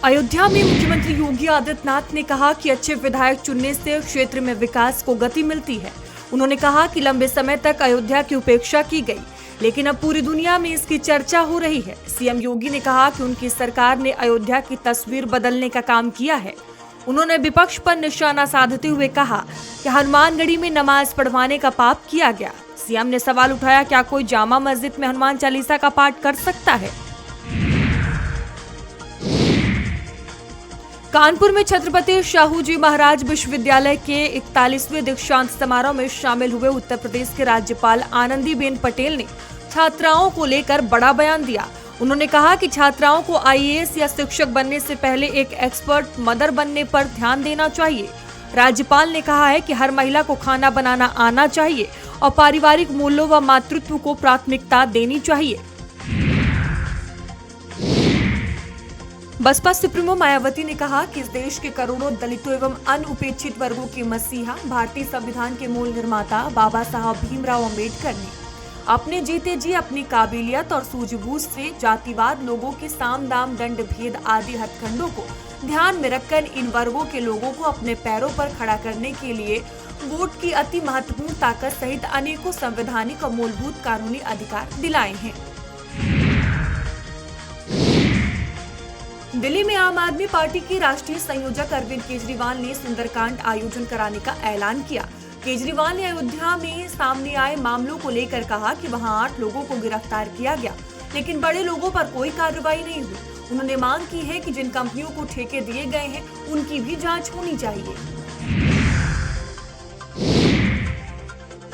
अयोध्या में मुख्यमंत्री योगी आदित्यनाथ ने कहा कि अच्छे विधायक चुनने से क्षेत्र में विकास को गति मिलती है। उन्होंने कहा कि लंबे समय तक अयोध्या की उपेक्षा की गई, लेकिन अब पूरी दुनिया में इसकी चर्चा हो रही है। सीएम योगी ने कहा कि उनकी सरकार ने अयोध्या की तस्वीर बदलने का काम किया है। उन्होंने विपक्ष पर निशाना साधते हुए कहा कि हनुमानगढ़ी में नमाज पढ़वाने का पाप किया गया। सीएम ने सवाल उठाया, क्या कोई जामा मस्जिद में हनुमान चालीसा का पाठ कर सकता है? कानपुर में छत्रपति शाहू जी महाराज विश्वविद्यालय के 41वें दीक्षांत समारोह में शामिल हुए उत्तर प्रदेश के राज्यपाल आनंदीबेन पटेल ने छात्राओं को लेकर बड़ा बयान दिया। उन्होंने कहा कि छात्राओं को आईएएस या शिक्षक बनने से पहले एक एक्सपर्ट मदर बनने पर ध्यान देना चाहिए। राज्यपाल ने कहा है कि हर महिला को खाना बनाना आना चाहिए और पारिवारिक मूल्यों व मातृत्व को प्राथमिकता देनी चाहिए। बसपा सुप्रीमो मायावती ने कहा कि इस देश के करोड़ों दलितों एवं अन्य उपेक्षित वर्गों के मसीहा, भारतीय संविधान के मूल निर्माता बाबा साहब भीमराव अम्बेडकर ने अपने जीते जी अपनी काबिलियत और सूझबूझ से जातिवाद, लोगों के साम दाम दंड भेद आदि हथकंडों को ध्यान में रखकर इन वर्गों के लोगों को अपने पैरों पर खड़ा करने के लिए वोट की अति महत्वपूर्ण ताकत सहित अनेकों संवैधानिक और मूलभूत कानूनी अधिकार दिलाए हैं। दिल्ली में आम आदमी पार्टी के राष्ट्रीय संयोजक अरविंद केजरीवाल ने सुंदरकांड आयोजन कराने का ऐलान किया। केजरीवाल ने अयोध्या में सामने आए मामलों को लेकर कहा कि वहां 8 लोगों को गिरफ्तार किया गया, लेकिन बड़े लोगों पर कोई कार्रवाई नहीं हुई। उन्होंने मांग की है कि जिन कंपनियों को ठेके दिए गए हैं उनकी भी जांच होनी चाहिए।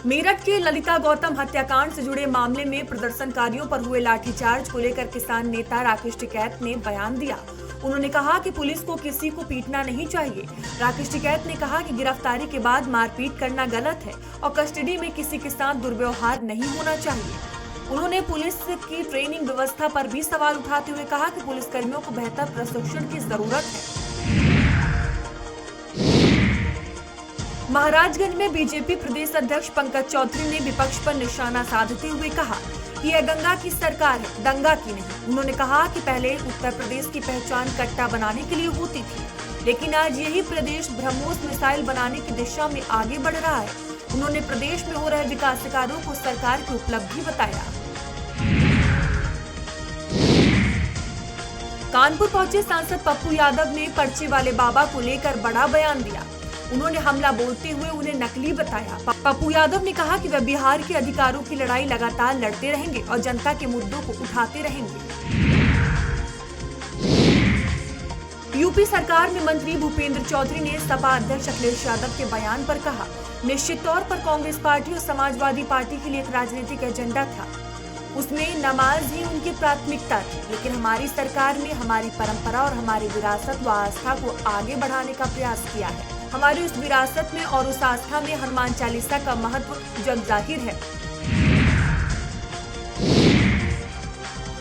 मेरठ के ललिता गौतम हत्याकांड से जुड़े मामले में प्रदर्शनकारियों पर हुए लाठीचार्ज को लेकर किसान नेता राकेश टिकैत ने बयान दिया। उन्होंने कहा कि पुलिस को किसी को पीटना नहीं चाहिए। राकेश टिकैत ने कहा कि गिरफ्तारी के बाद मारपीट करना गलत है और कस्टडी में किसी के साथ दुर्व्यवहार नहीं होना चाहिए। उन्होंने पुलिस की ट्रेनिंग व्यवस्था पर भी सवाल उठाते हुए कहा कि पुलिसकर्मियों को बेहतर प्रशिक्षण की जरूरत है। महाराजगंज में बीजेपी प्रदेश अध्यक्ष पंकज चौधरी ने विपक्ष पर निशाना साधते हुए कहा कि यह गंगा की सरकार है, दंगा की नहीं। उन्होंने कहा कि पहले उत्तर प्रदेश की पहचान कट्टा बनाने के लिए होती थी, लेकिन आज यही प्रदेश ब्रह्मोस मिसाइल बनाने की दिशा में आगे बढ़ रहा है। उन्होंने प्रदेश में हो रहे विकास कार्यों को सरकार की उपलब्धि बताया। कानपुर पहुंचे सांसद पप्पू यादव ने पर्चे वाले बाबा को लेकर बड़ा बयान दिया। उन्होंने हमला बोलते हुए उन्हें नकली बताया। पप्पू यादव ने कहा कि वे बिहार के अधिकारों की लड़ाई लगातार लड़ते रहेंगे और जनता के मुद्दों को उठाते रहेंगे। यूपी सरकार में मंत्री भूपेंद्र चौधरी ने सपा अध्यक्ष अखिलेश यादव के बयान पर कहा, निश्चित तौर पर कांग्रेस पार्टी और समाजवादी पार्टी के लिए एक राजनीतिक एजेंडा था, उसमें नमाज ही उनकी प्राथमिकता थी, लेकिन हमारी सरकार ने हमारी परंपरा और हमारी विरासत व आस्था को आगे बढ़ाने का प्रयास किया है। हमारी उस विरासत में और उस आस्था में हनुमान चालीसा का महत्व जग जाहिर है।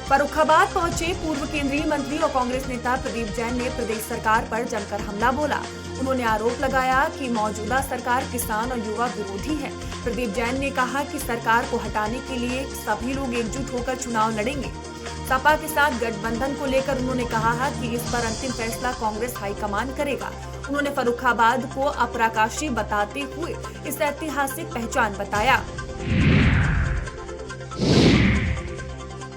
फर्रुखाबाद पहुंचे पूर्व केंद्रीय मंत्री और कांग्रेस नेता प्रदीप जैन ने प्रदेश सरकार पर जमकर हमला बोला। उन्होंने आरोप लगाया कि मौजूदा सरकार किसान और युवा विरोधी है। प्रदीप जैन ने कहा कि सरकार को हटाने के लिए सभी लोग एकजुट होकर चुनाव लड़ेंगे। सपा के साथ गठबंधन को लेकर उन्होंने कहा है कि इस पर अंतिम फैसला कांग्रेस हाईकमान करेगा। उन्होंने फर्रुखाबाद को अपराकाशी बताते हुए इस ऐतिहासिक पहचान बताया।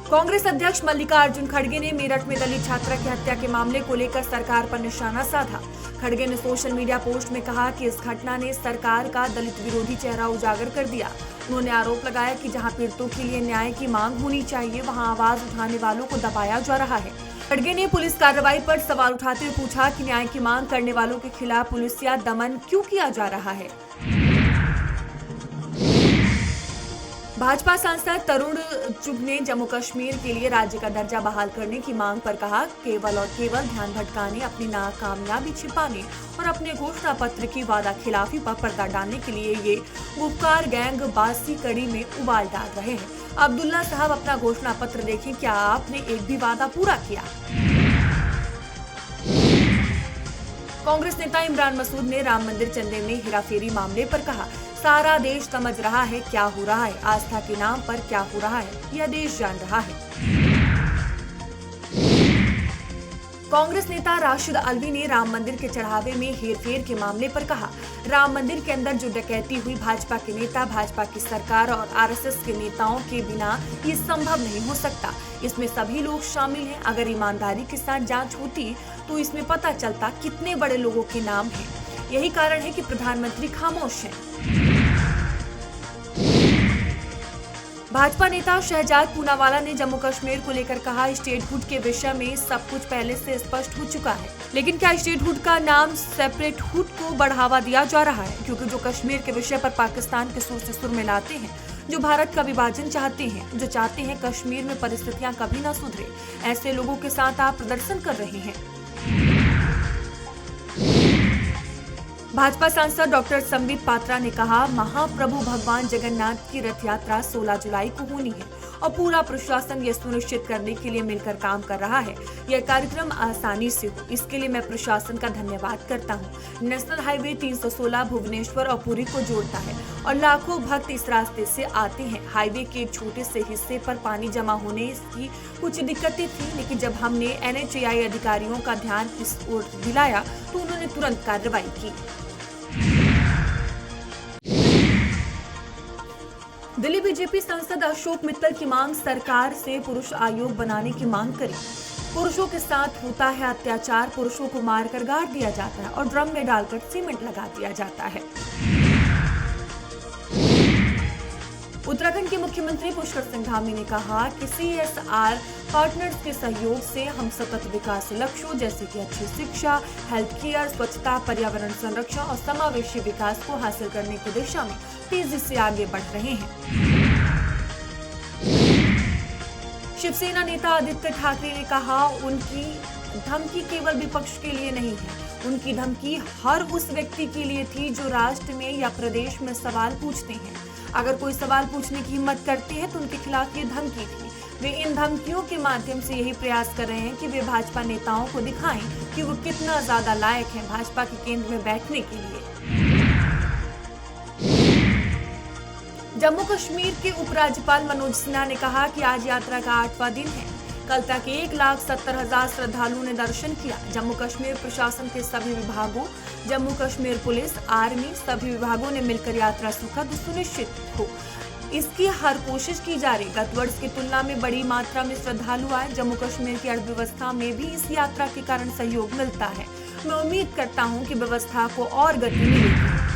कांग्रेस अध्यक्ष मल्लिकार्जुन खड़गे ने मेरठ में दलित छात्रा की हत्या के मामले को लेकर सरकार पर निशाना साधा। खड़गे ने सोशल मीडिया पोस्ट में कहा कि इस घटना ने सरकार का दलित विरोधी चेहरा उजागर कर दिया। उन्होंने आरोप लगाया कि जहां पीड़ितों के लिए न्याय की मांग होनी चाहिए, वहां आवाज उठाने वालों को दबाया जा रहा है। खड़गे ने पुलिस कार्रवाई पर सवाल उठाते हुए पूछा कि न्याय की मांग करने वालों के खिलाफ पुलिसिया दमन क्यों किया जा रहा है। भाजपा सांसद तरुण चुग ने जम्मू कश्मीर के लिए राज्य का दर्जा बहाल करने की मांग पर कहा, केवल और केवल ध्यान भटकाने, अपनी नाकामयाबी छिपाने और अपने घोषणा पत्र की वादा खिलाफी पर पर्दा डालने के लिए ये गुपकार गैंग बासी कड़ी में उबाल डाल रहे हैं। अब्दुल्ला साहब, अपना घोषणा पत्र देखें, क्या आपने एक भी वादा पूरा किया? कांग्रेस नेता इमरान मसूद ने राम मंदिर चंदे में हेराफेरी मामले पर कहा, सारा देश समझ रहा है क्या हो रहा है, आस्था के नाम पर क्या हो रहा है, यह देश जान रहा है। कांग्रेस नेता राशिद अल्वी ने राम मंदिर के चढ़ावे में हेरफेर के मामले पर कहा, राम मंदिर के अंदर जो डकैती हुई भाजपा के नेता, भाजपा की सरकार और आरएसएस के नेताओं के बिना ये संभव नहीं हो सकता। इसमें सभी लोग शामिल हैं। अगर ईमानदारी के साथ जांच होती तो इसमें पता चलता कितने बड़े लोगों के नाम हैं। यही कारण है कि प्रधानमंत्री खामोश हैं। भाजपा नेता शहजाद पूनावाला ने जम्मू कश्मीर को लेकर कहा, स्टेटहुड के विषय में सब कुछ पहले से स्पष्ट हो चुका है, लेकिन क्या स्टेटहुड का नाम सेपरेटहुड को बढ़ावा दिया जा रहा है? क्योंकि जो कश्मीर के विषय पर पाकिस्तान के सुर से सुर मिलाते हैं, जो भारत का विभाजन चाहते हैं, जो चाहते हैं कश्मीर में परिस्थितियां कभी ना सुधरे, ऐसे लोगों के साथ आप प्रदर्शन कर रहे हैं। भाजपा सांसद डॉक्टर संबित पात्रा ने कहा, महाप्रभु भगवान जगन्नाथ की रथ यात्रा 16 जुलाई को होनी है और पूरा प्रशासन यह सुनिश्चित करने के लिए मिलकर काम कर रहा है यह कार्यक्रम आसानी से हो। इसके लिए मैं प्रशासन का धन्यवाद करता हूं। नेशनल हाईवे 316 भुवनेश्वर और पुरी को जोड़ता है और लाखों भक्त इस रास्ते से आते हैं। हाईवे के एक छोटे से हिस्से पर पानी जमा होने की कुछ दिक्कतें थी, लेकिन जब हमने NHAI अधिकारियों का ध्यान इस ओर दिलाया तो उन्होंने तुरंत कार्रवाई की। दिल्ली बीजेपी सांसद अशोक मित्तल की मांग, सरकार से पुरुष आयोग बनाने की मांग करी। पुरुषों के साथ होता है अत्याचार, पुरुषों को मारकर गाड़ दिया जाता है और ड्रम में डालकर सीमेंट लगा दिया जाता है। उत्तराखंड के मुख्यमंत्री पुष्कर सिंह धामी ने कहा कि CSR पार्टनर्स के सहयोग से हम सतत विकास लक्ष्यों जैसे कि अच्छी शिक्षा, हेल्थ केयर, स्वच्छता, पर्यावरण संरक्षण और समावेशी विकास को हासिल करने की दिशा में तेजी से आगे बढ़ रहे हैं। शिवसेना नेता आदित्य ठाकरे ने कहा, उनकी धमकी केवल विपक्ष के लिए नहीं है, उनकी धमकी हर उस व्यक्ति के लिए थी जो राष्ट्र में या प्रदेश में सवाल पूछते हैं। अगर कोई सवाल पूछने की हिम्मत करते हैं तो उनके खिलाफ ये धमकी थी। वे इन धमकियों के माध्यम से यही प्रयास कर रहे हैं कि वे भाजपा नेताओं को दिखाएं कि वो कितना ज्यादा लायक हैं भाजपा के केंद्र में बैठने के लिए। जम्मू कश्मीर के उपराज्यपाल मनोज सिन्हा ने कहा कि आज यात्रा का 8वां दिन है। कल तक 1,70,000 श्रद्धालुओं ने दर्शन किया। जम्मू कश्मीर प्रशासन के सभी विभागों, जम्मू कश्मीर पुलिस, आर्मी, सभी विभागों ने मिलकर यात्रा सुखद सुनिश्चित हो, इसकी हर कोशिश की जा रही। गत वर्ष की तुलना में बड़ी मात्रा में श्रद्धालु आए। जम्मू कश्मीर की अर्थव्यवस्था में भी इस यात्रा के कारण सहयोग मिलता है। मैं उम्मीद करता हूं कि व्यवस्था को और गति मिलेगी।